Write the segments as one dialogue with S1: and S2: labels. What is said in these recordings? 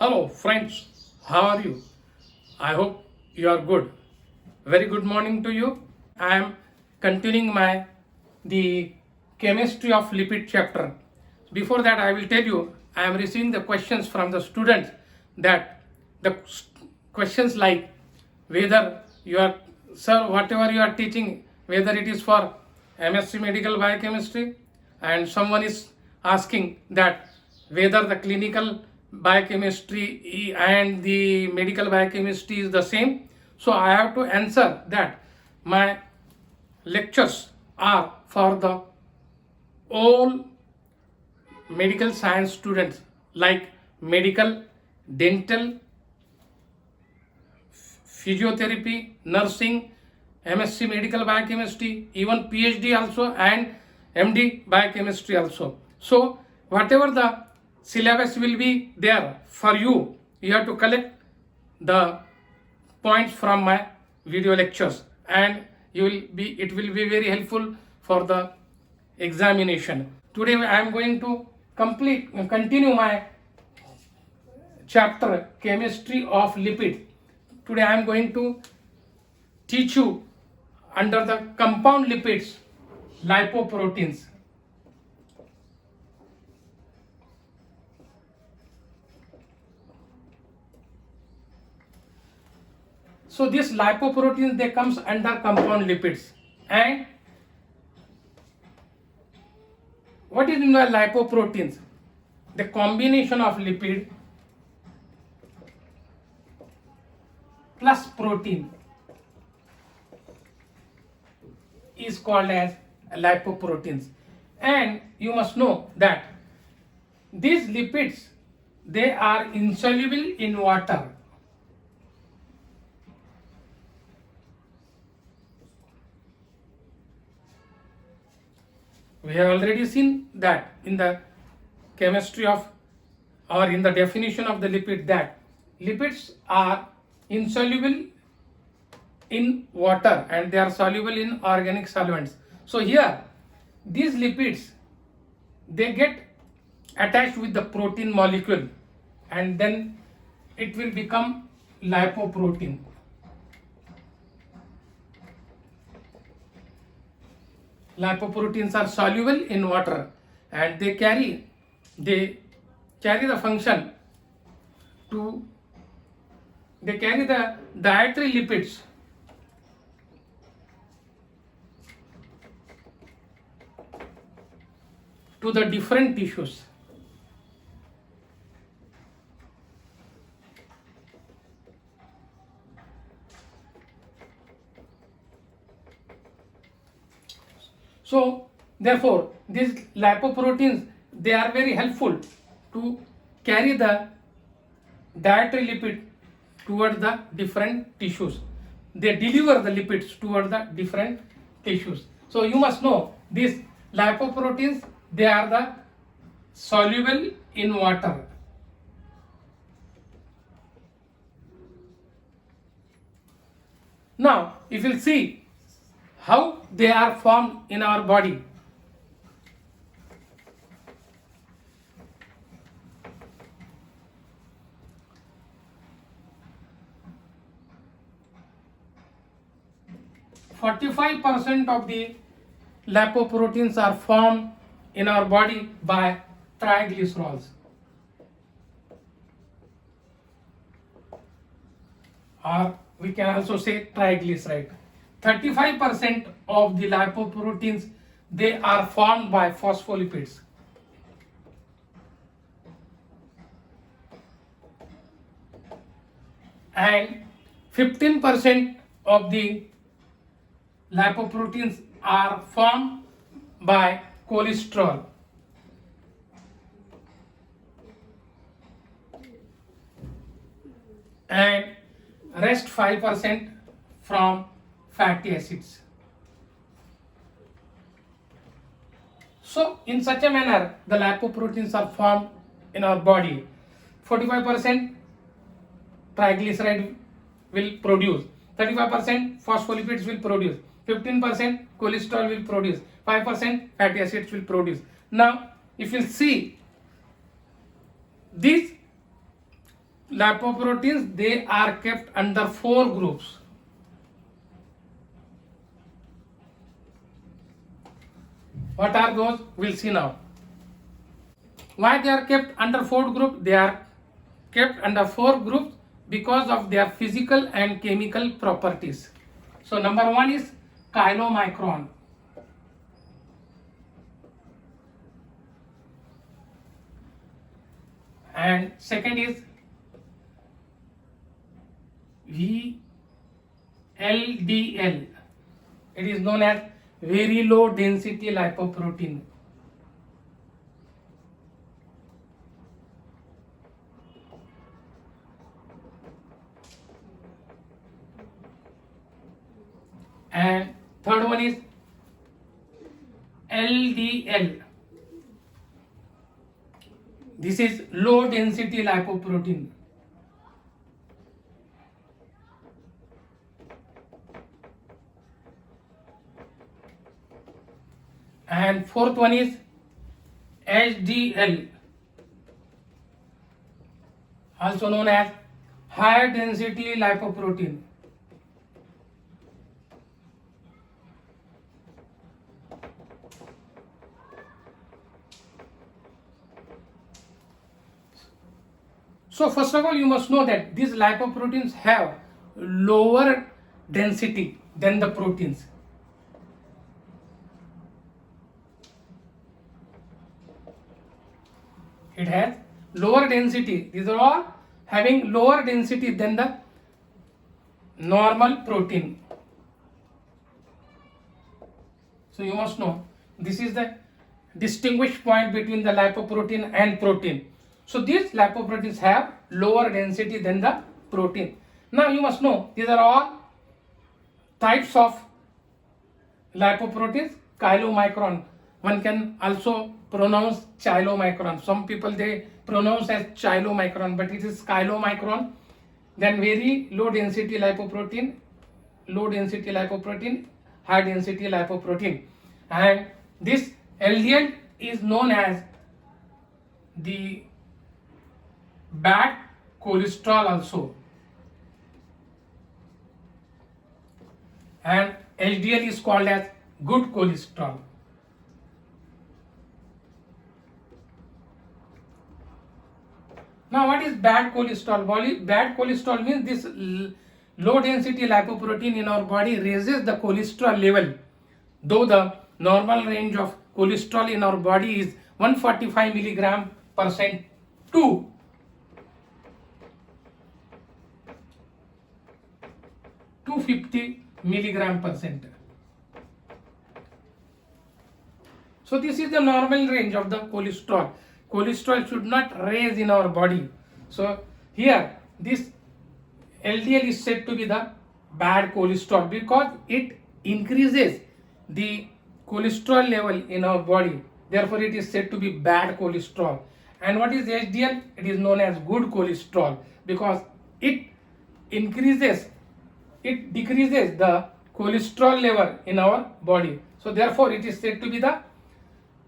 S1: Hello friends, how are you? I hope you are good. Very good morning to you. I am continuing the chemistry of lipid chapter. Before that, I will tell you I am receiving the questions from the students, that the questions like whether you are, sir, whatever you are teaching, whether it is for MSc medical biochemistry, and someone is asking that whether the clinical biochemistry and the medical biochemistry is the same. So I have to answer that my lectures are for the all medical science students, like medical, dental, physiotherapy, nursing, MSc medical biochemistry, even PhD also, and MD biochemistry also. So whatever the syllabus will be there for you, you have to collect the points from my video lectures, and it will be very helpful for the examination. Today I am going to continue my chapter chemistry of lipid. Today I am going to teach you under the compound lipids, lipoproteins. So these lipoproteins, they comes under compound lipids. And what is meant by lipoproteins? The combination of lipid plus protein is called as lipoproteins. And you must know that these lipids, they are insoluble in water. We have already seen that in the chemistry of, or in the definition of the lipid, that lipids are insoluble in water and they are soluble in organic solvents. So here these lipids, they get attached with the protein molecule, and then it will become lipoprotein. Lipoproteins are soluble in water and they carry the function to, they carry the dietary lipids to the different tissues. So therefore these lipoproteins, they are very helpful to carry the dietary lipid toward the different tissues. They deliver the lipids toward the different tissues. So you must know these lipoproteins, they are the soluble in water. Now if you see how they are formed in our body. %45 of the lipoproteins are formed in our body by triglycerols, or we can also say triglyceride. 35% of the lipoproteins, they are formed by phospholipids. And 15% of the lipoproteins are formed by cholesterol. And rest 5% from fatty acids. So in such a manner the lipoproteins are formed in our body. 45% triglyceride will produce, 35% phospholipids will produce, 15% cholesterol will produce, 5% fatty acids will produce. Now if you see these lipoproteins, they are kept under 4 groups. What are those? We'll see now. Why they are kept under 4 groups? They are kept under 4 groups because of their physical and chemical properties. So number 1 is chylomicron. And second is VLDL. It is known as very low density lipoprotein. And third one is LDL. This is low density lipoprotein. And fourth one is HDL, also known as high density lipoprotein. So first of all, you must know that these lipoproteins have lower density than the proteins. It has lower density. These are all having lower density than the normal protein. So you must know this is the distinguished point between the lipoprotein and protein. So these lipoproteins have lower density than the protein. Now you must know these are all types of lipoproteins. Chylomicron, one can also pronounce chylomicron. Some people they pronounce as chylomicron, but it is chylomicron. Then very low density lipoprotein, high density lipoprotein. And this LDL is known as the bad cholesterol also. And HDL is called as good cholesterol. Now what is bad cholesterol? Bad cholesterol means this low density lipoprotein in our body raises the cholesterol level. Though the normal range of cholesterol in our body is 145 milligram percent to 250 milligram percent. So this is the normal range of the cholesterol. Cholesterol should not raise in our body. So here this LDL is said to be the bad cholesterol because it increases the cholesterol level in our body. Therefore it is said to be bad cholesterol. And what is HDL? It is known as good cholesterol because it decreases the cholesterol level in our body. So therefore it is said to be the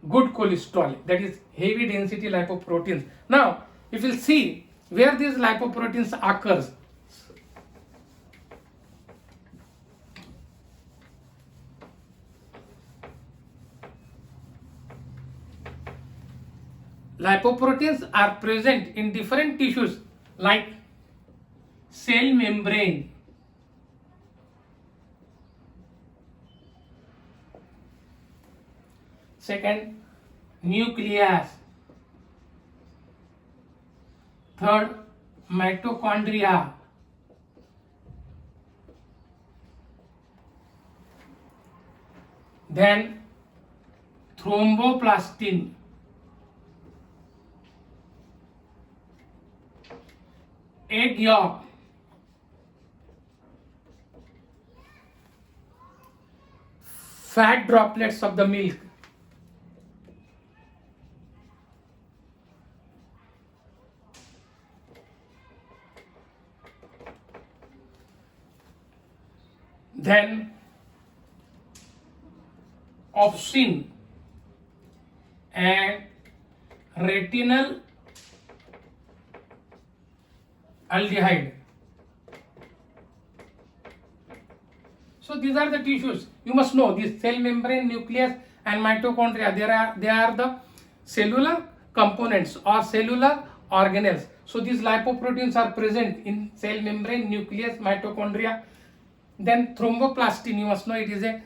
S1: good cholesterol, that is heavy density lipoproteins. Now if you will see where these lipoproteins occurs. Lipoproteins are present in different tissues like cell membrane, second nucleus, third mitochondria, then thromboplastin, egg yolk, fat droplets of the milk, then opsin and retinal aldehyde. So these are the tissues. You must know this cell membrane, nucleus and mitochondria. They are the cellular components or cellular organelles. So these lipoproteins are present in cell membrane, nucleus, mitochondria. Then thromboplastin, you must know it is a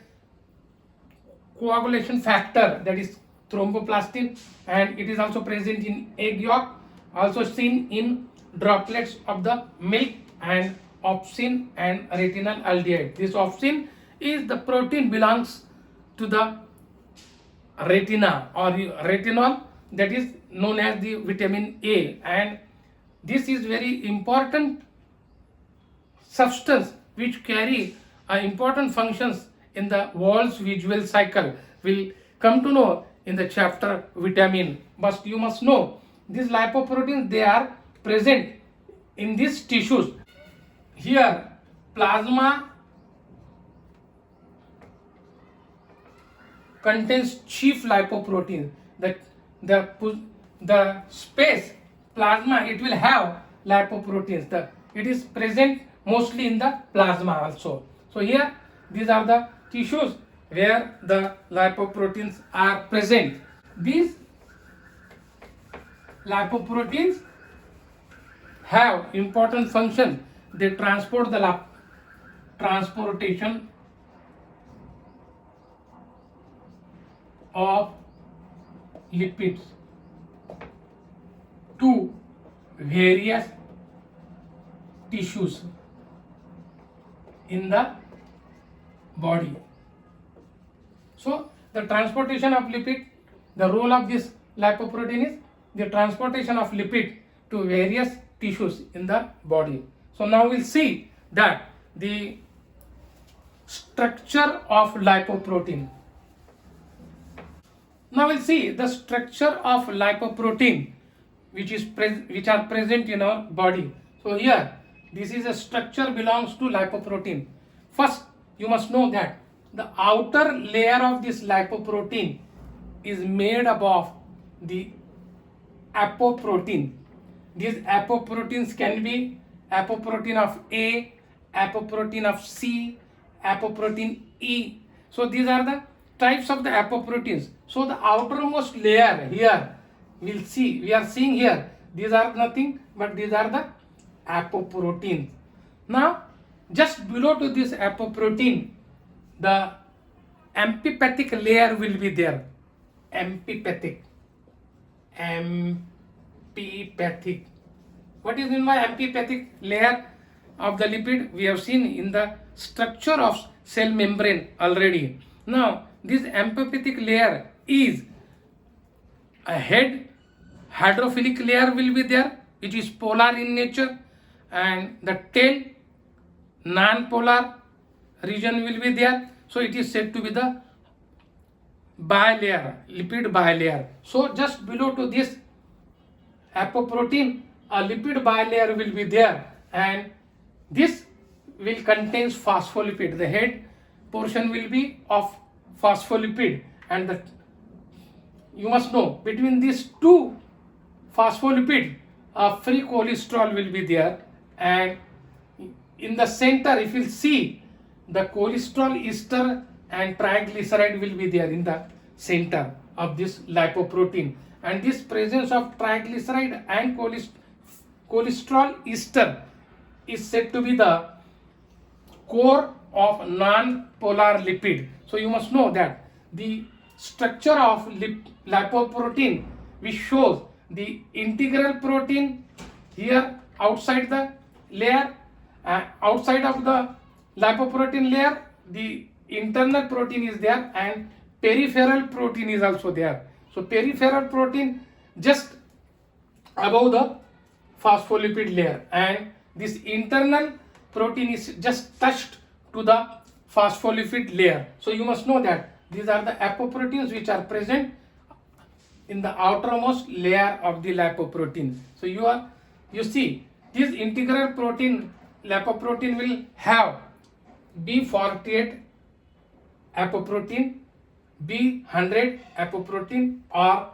S1: coagulation factor, that is thromboplastin, and it is also present in egg yolk, also seen in droplets of the milk, and opsin and retinal aldehyde. This opsin is the protein belongs to the retina or retinol, that is known as the vitamin A, and this is very important substance which carry important functions in the world's visual cycle. We'll come to know in the chapter vitamin, but you must know these lipoproteins, they are present in these tissues. Here plasma contains chief lipoprotein. The space plasma, it will have lipoproteins. It is present mostly in the plasma also. So here these are the tissues where the lipoproteins are present. These lipoproteins have important function. They transport the transportation of lipids to various tissues in the body. So the transportation of lipid, the role of this lipoprotein is the transportation of lipid to various tissues in the body. So now we'll see that the structure of lipoprotein. Now we'll see the structure of lipoprotein which are present in our body. So here this is a structure belongs to lipoprotein. First you must know that the outer layer of this lipoprotein is made up of the apoprotein. These apoproteins can be apoprotein of A, apoprotein of C, apoprotein E. So these are the types of the apoproteins. So the outermost layer here we are seeing here, these are nothing but these are the apoproteins. Now just below to this apoprotein, the amphipathic layer will be there. Amphipathic. What is meant by amphipathic layer of the lipid? We have seen in the structure of cell membrane already. Now this amphipathic layer is a head hydrophilic layer will be there, which is polar in nature, and the tail non-polar region will be there. So it is said to be the bilayer, lipid bilayer. So just below to this apoprotein, a lipid bilayer will be there, and this will contains phospholipid. The head portion will be of phospholipid, and you must know between these two phospholipid, a free cholesterol will be there, and in the center if you see the cholesterol ester and triglyceride will be there in the center of this lipoprotein, and this presence of triglyceride and cholesterol ester is said to be the core of non-polar lipid. So you must know that the structure of lipoprotein which shows the integral protein here outside the layer, outside of the lipoprotein layer the internal protein is there, and peripheral protein is also there. So peripheral protein just above the phospholipid layer, and this internal protein is just touched to the phospholipid layer. So you must know that these are the apoproteins which are present in the outermost layer of the lipoprotein. So you see this integral protein lipoprotein will have B48 apoprotein, B100 apoprotein, or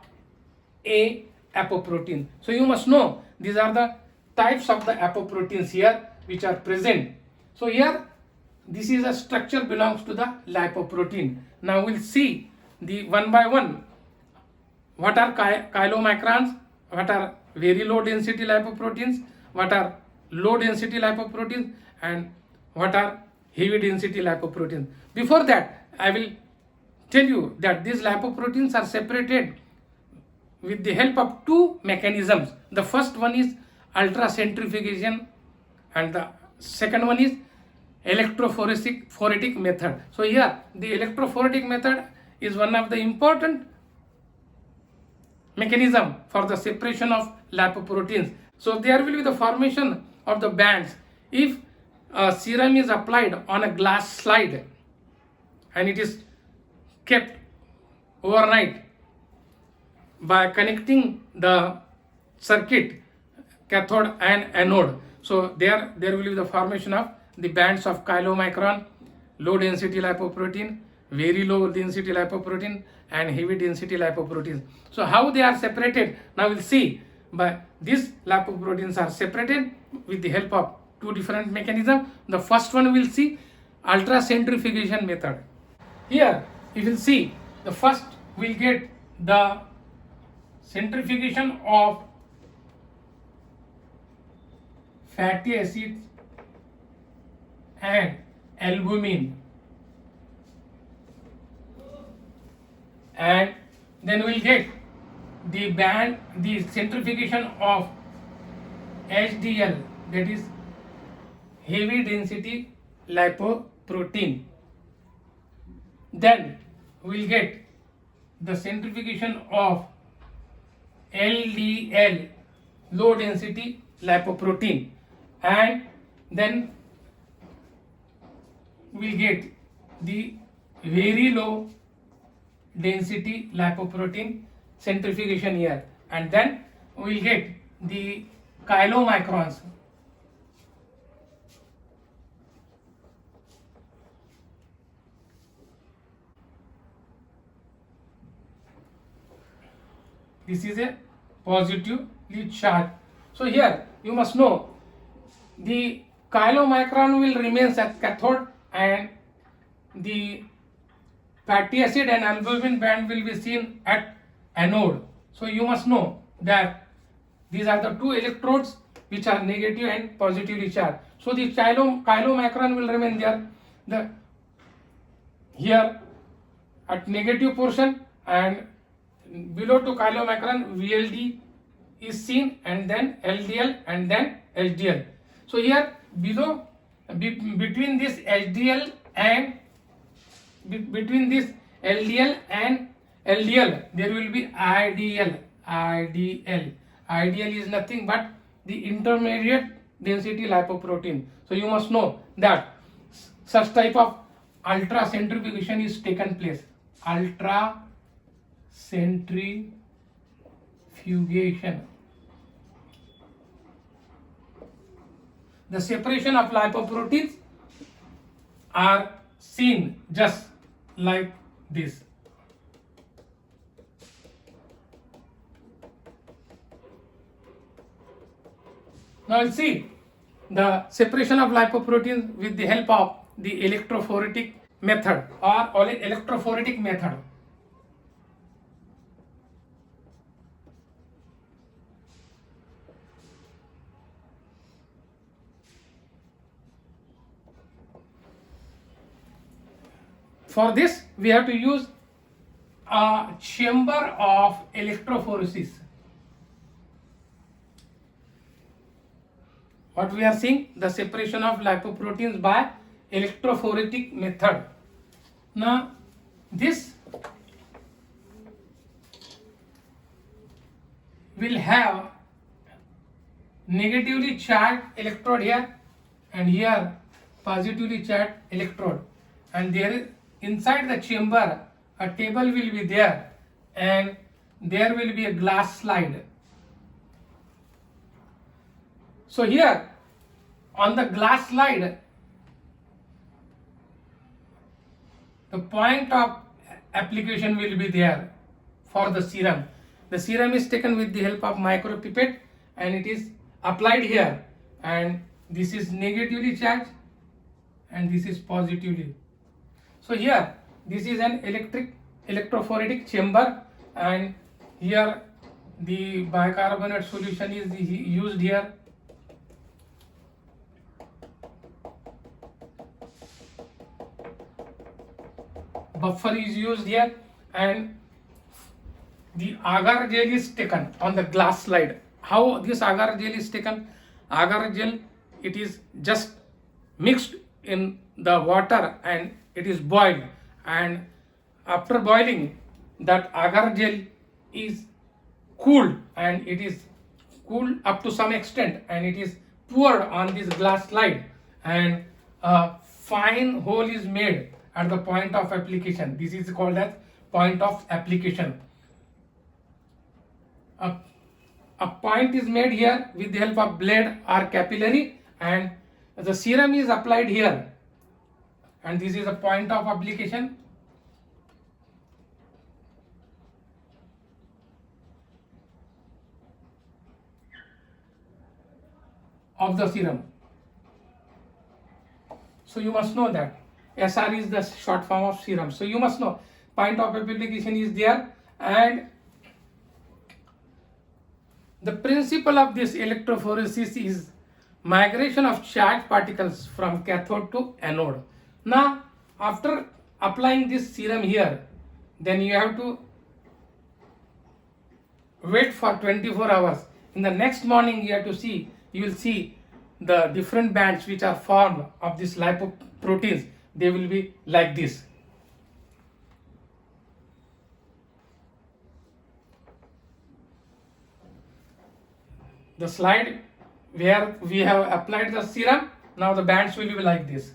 S1: A apoprotein. So you must know these are the types of the apoproteins here which are present. So here this is a structure belongs to the lipoprotein. Now we'll see the one by one. What are chylomicrons? What are very low density lipoproteins? What are low density lipoproteins? And what are heavy density lipoproteins? Before that, I will tell you that these lipoproteins are separated with the help of two mechanisms. The first one is ultracentrifugation and the second one is electrophoretic method. So here the electrophoretic method is one of the important mechanism for the separation of lipoproteins. So there will be the formation of the bands. If a serum is applied on a glass slide and it is kept overnight by connecting the circuit cathode and anode, so there will be the formation of the bands of chylomicron, low density lipoprotein, very low density lipoprotein and heavy density lipoproteins. So how they are separated, now we'll see. But these lipoproteins are separated with the help of two different mechanisms. The first one we'll see ultracentrifugation method. Here you will see the first we'll get the centrifugation of fatty acids and albumin, and then we'll get the centrifugation of HDL, that is heavy density lipoprotein. Then we'll get the centrifugation of LDL, low density lipoprotein, and then we'll get the very low density lipoprotein centrifugation here, and then we'll get the chylomicrons. This is a positively charged. So here you must know the chylomicron will remain at cathode and the fatty acid and albumin band will be seen at anode. So you must know that these are the two electrodes which are negative and positively charged. So the chylomicron will remain there, here at negative portion, and below to chylomicron VLD is seen, and then LDL and then HDL. So here below between this HDL and between this LDL and LDL there will be IDL. IDL is nothing but the intermediate density lipoprotein. So you must know that such type of ultracentrifugation is taken place. Ultracentrifugation. The separation of lipoproteins are seen just like this. Now we'll see the separation of lipoproteins with the help of the electrophoretic method or electrophoretic method. For this we have to use a chamber of electrophoresis. What we are seeing, the separation of lipoproteins by electrophoretic method. Now this will have negatively charged electrode here and here positively charged electrode, and there is inside the chamber a table will be there and there will be a glass slide. So here on the glass slide the point of application will be there for the serum. The serum is taken with the help of micropipette and it is applied here, and this is negatively charged and this is positively. So here this is an electrophoretic chamber, and here the bicarbonate solution is used here. Buffer is used here, and the agar gel is taken on the glass slide. How this agar gel is taken? Agar gel, it is just mixed in the water and it is boiled, and after boiling that agar gel is cooled, and it is cooled up to some extent, and it is poured on this glass slide, and a fine hole is made at the point of application. This is called as point of application. A point is made here with the help of blade or capillary, and the serum is applied here, and this is a point of application. Of the serum. So you must know that SR is the short form of serum. So you must know point of application is there, and the principle of this electrophoresis is migration of charged particles from cathode to anode. Now, after applying this serum here, then you have to wait for 24 hours. In the next morning, you will see the different bands which are formed of these lipoproteins. They will be like this. The slide where we have applied the serum, now the bands will be like this.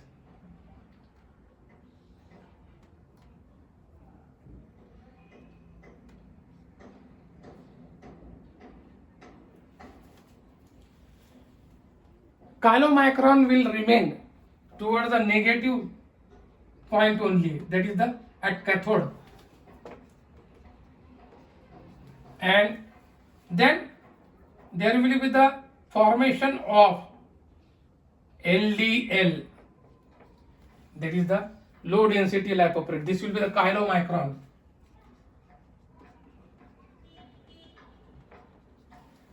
S1: Chylomicron will remain towards the negative point only, that is the at cathode, and then there will be the formation of LDL, that is the low density lipoprotein. This will be the chylomicron.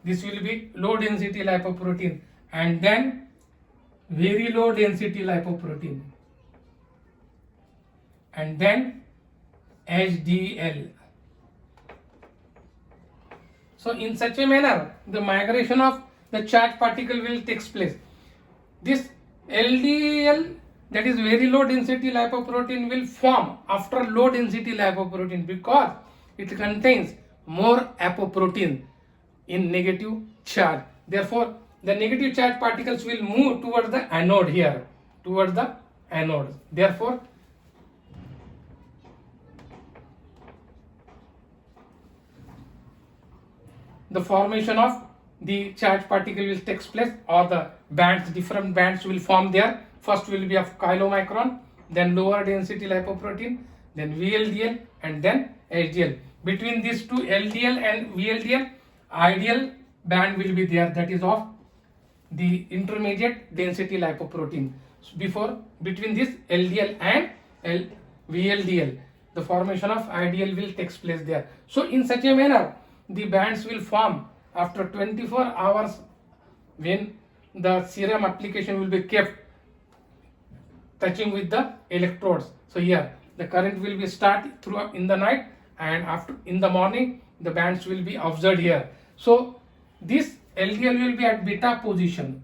S1: This will be low density lipoprotein, and then very low density lipoprotein, and then HDL. So in such a manner, the migration of the charged particle will take place. This LDL, that is very low density lipoprotein, will form after low density lipoprotein because it contains more apoprotein in negative charge. Therefore, the negative charge particles will move towards the anode here, towards the anode. Therefore, the formation of the charged particle will take place, or the bands, different bands will form there. First will be of chylomicron, then lower density lipoprotein, then VLDL, and then HDL. Between these two, LDL and VLDL, ideal band will be there, that is of the intermediate density lipoprotein. Between this LDL and VLDL, the formation of ideal will take place there. So in such a manner, the bands will form after 24 hours when the serum application will be kept touching with the electrodes. So here the current will be start throughout in the night, and after in the morning the bands will be observed here. So this LDL will be at beta position.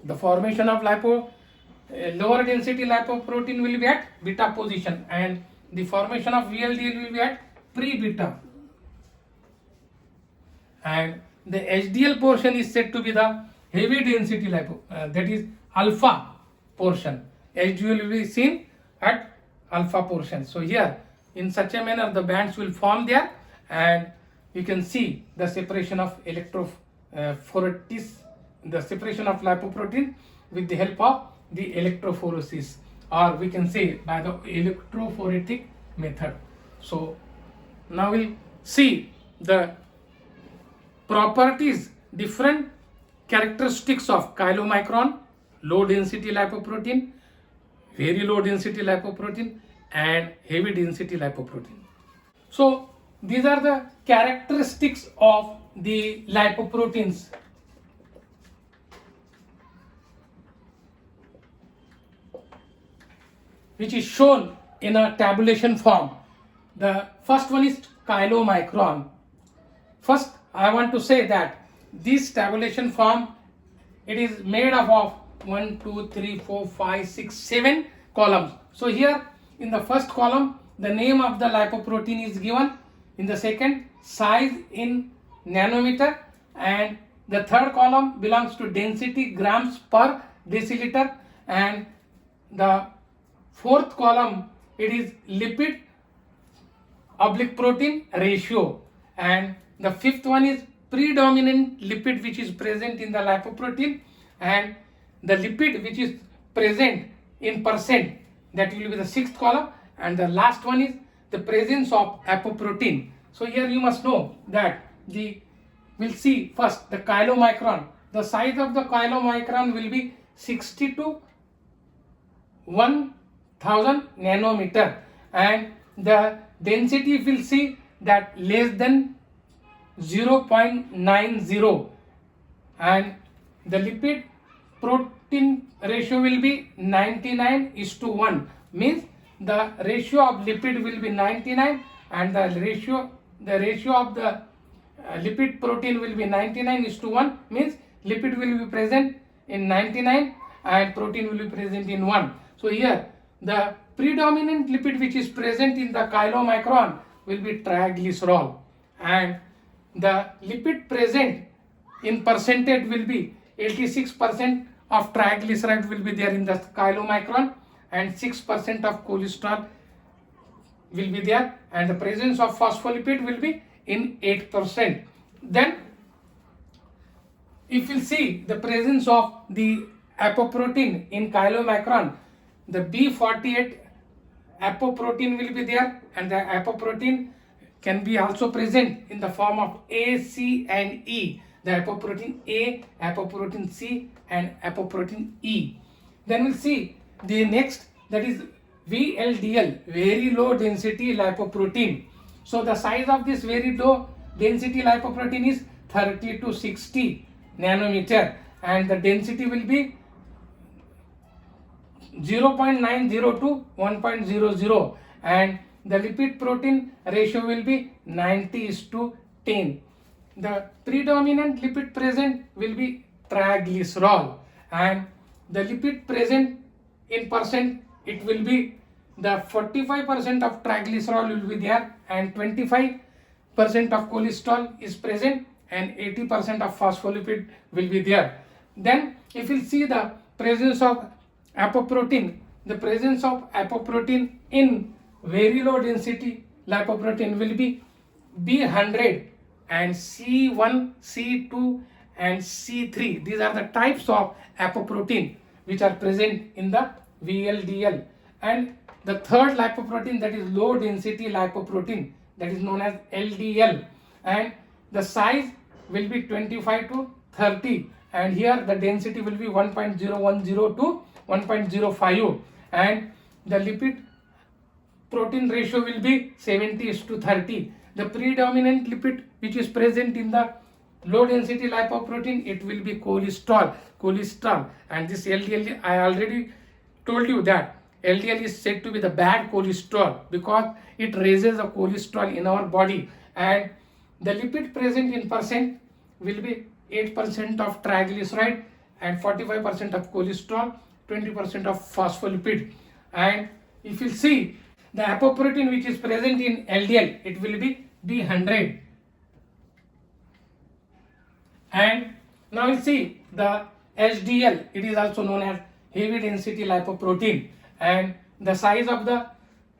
S1: The formation of lower density lipoprotein will be at beta position, and the formation of VLDL will be at pre-beta. And the HDL portion is said to be the heavy density that is alpha portion. HDL will be seen at alpha portion. So here in such a manner the bands will form there, and you can see the separation of electrophoresis, the separation of lipoprotein with the help of the electrophoresis, or we can say by the electrophoretic method. So now we'll see the properties, different characteristics of chylomicron, low density lipoprotein, very low density lipoprotein, and heavy density lipoprotein. So these are the characteristics of the lipoproteins. Which is shown in a tabulation form. The first one is chylomicron. First, I want to say that this tabulation form, it is made up of 1, 2, 3, 4, 5, 6, 7 columns. So here in the first column, the name of the lipoprotein is given. In the second, size in nanometer, and the third column belongs to density grams per deciliter, and the fourth column, it is lipid oblique protein ratio, and the fifth one is predominant lipid which is present in the lipoprotein, and the lipid which is present in percent, that will be the sixth column, and the last one is the presence of apoprotein. So here you must know that we'll see first the chylomicron. The size of the chylomicron will be 60 to 1000 nanometer, and the density if we'll see that less than 0.90, and the lipid protein ratio will be 99:1, means the ratio of lipid will be 99 and the ratio of the lipid protein will be 99:1, means lipid will be present in 99 and protein will be present in 1. So here the predominant lipid which is present in the chylomicron will be triglycerol, and the lipid present in percentage will be 86% of triglyceride will be there in the chylomicron, and 6% of cholesterol will be there, and the presence of phospholipid will be in 8%. Then if you see the presence of the apoprotein in chylomicron, the B48 apoprotein will be there, and the apoprotein can be also present in the form of A, C and E. The apoprotein A, apoprotein C and apoprotein E. Then we'll see the next, that is VLDL, very low density lipoprotein. So the size of this very low density lipoprotein is 30 to 60 nanometer, and the density will be 0.90 to 1.00, and the lipid protein ratio will be 90:10. The predominant lipid present will be triglycerol, and the lipid present in percent, it will be the 45% of triglycerol will be there, and 25% of cholesterol is present, and 80% of phospholipid will be there. Then if you see the presence of apoprotein, the presence of apoprotein in very low density lipoprotein will be B100 and C1, C2 and C3. These are the types of apoprotein which are present in the VLDL. And the third lipoprotein, that is low density lipoprotein, that is known as LDL, and the size will be 25 to 30, and here the density will be 1.010 to 1.05, and the lipid protein ratio will be 70:30. The predominant lipid which is present in the low density lipoprotein, it will be cholesterol, and this LDL, I already told you that LDL is said to be the bad cholesterol because it raises the cholesterol in our body, and the lipid present in percent will be 8% of triglyceride and 45% of cholesterol, 20% of phospholipid. And if you see the apoprotein which is present in LDL, it will be B100. And now you see the HDL, it is also known as heavy density lipoprotein, and the size of the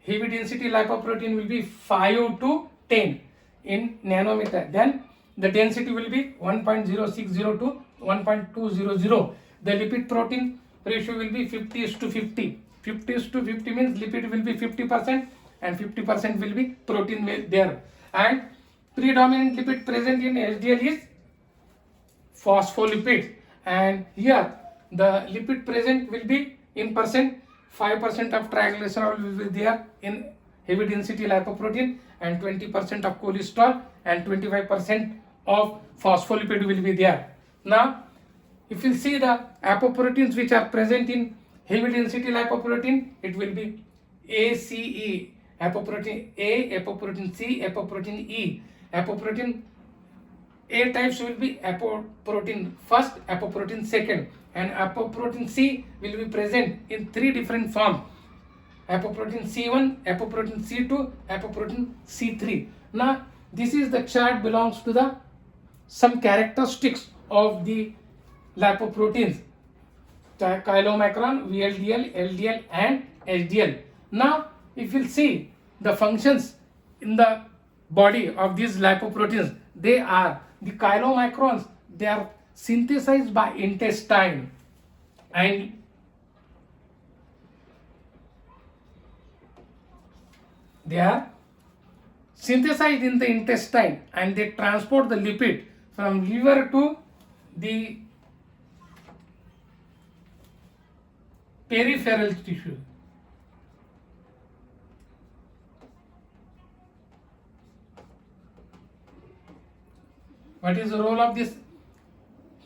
S1: heavy density lipoprotein will be 5 to 10 in nanometer. Then the density will be 1.060 to 1.200. The lipid protein ratio will be 50:50. 50:50 means lipid will be 50% and 50% will be protein there. And predominant lipid present in HDL is phospholipid, and here the lipid present will be in percent. 5% of triglycerol will be there in heavy density lipoprotein, and 20% of cholesterol and 25% of phospholipid will be there. Now if you see the apoproteins which are present in heavy density lipoprotein, it will be ACE, apoprotein A, apoprotein C, apoprotein E. Apoprotein A types will be apoprotein first, apoprotein second, and apoprotein C will be present in 3 different forms: apoprotein C1, apoprotein C2, apoprotein C3. Now this is the chart belongs to the some characteristics of the lipoproteins: chylomicron, VLDL, LDL, and HDL. Now if you see the functions in the body of these lipoproteins, they are the chylomicrons. They are synthesized by intestine, and they are synthesized in the intestine, and they transport the lipid from liver to the peripheral tissue. What is the role of this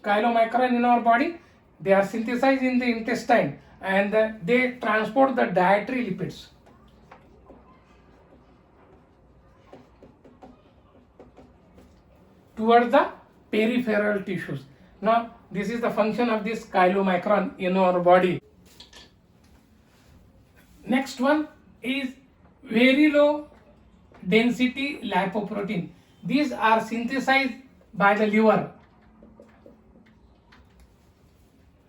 S1: chylomicron in our body? They are synthesized in the intestine, and they transport the dietary lipids towards the peripheral tissues. Now this is the function of this chylomicron in our body. Next one is very low density lipoprotein. These are synthesized by the liver,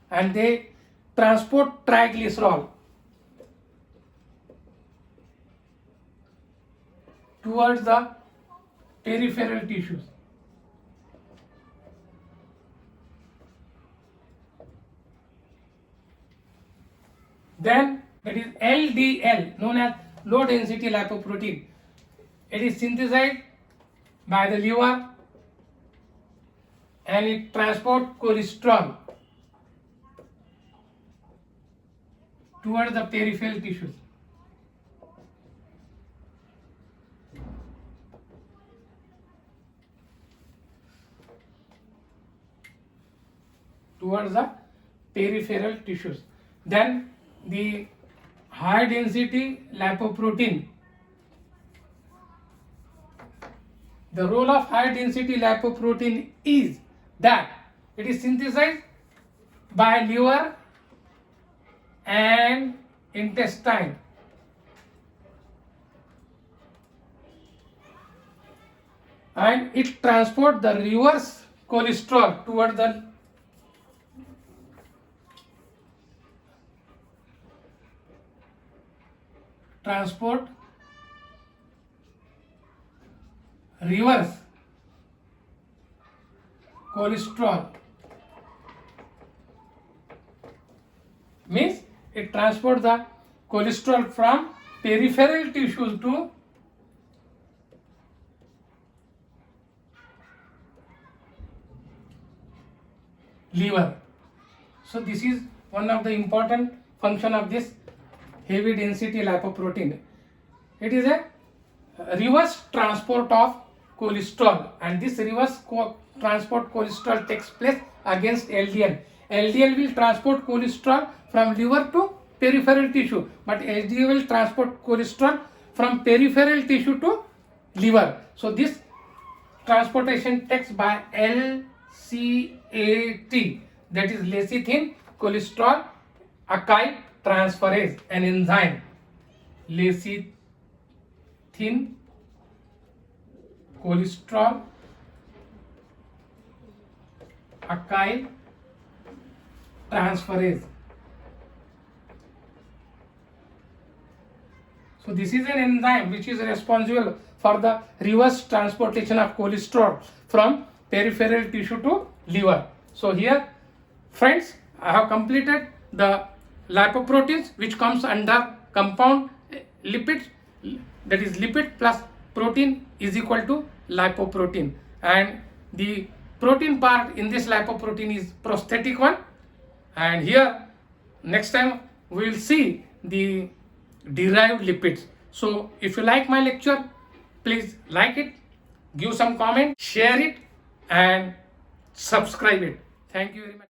S1: and they transport triglycerol towards the peripheral tissues. Then that is LDL, known as low density lipoprotein. It is synthesized by the liver, and it transports cholesterol towards the peripheral tissues. Towards the peripheral tissues. Then the high density lipoprotein. The role of high density lipoprotein is that it is synthesized by liver and intestine, and it transports the reverse cholesterol toward the reverse cholesterol, means it transports the cholesterol from peripheral tissues to liver. So this is one of the important function of this heavy density lipoprotein. It is a reverse transport of cholesterol, and this reverse transport cholesterol takes place against LDL. LDL will transport cholesterol from liver to peripheral tissue, but HDL will transport cholesterol from peripheral tissue to liver. So this transportation takes by LCAT, that is lecithin cholesterol alkyl transferase, an enzyme. Lecithin cholesterol alkyl transferase. So this is an enzyme which is responsible for the reverse transportation of cholesterol from peripheral tissue to liver. So here, friends, I have completed the lipoproteins, which comes under compound lipids, that is lipid plus protein is equal to lipoprotein, and the protein part in this lipoprotein is prosthetic one, and here next time we will see the derived lipids. So if you like my lecture, please like it, give some comment, share it, and subscribe it. Thank you very much.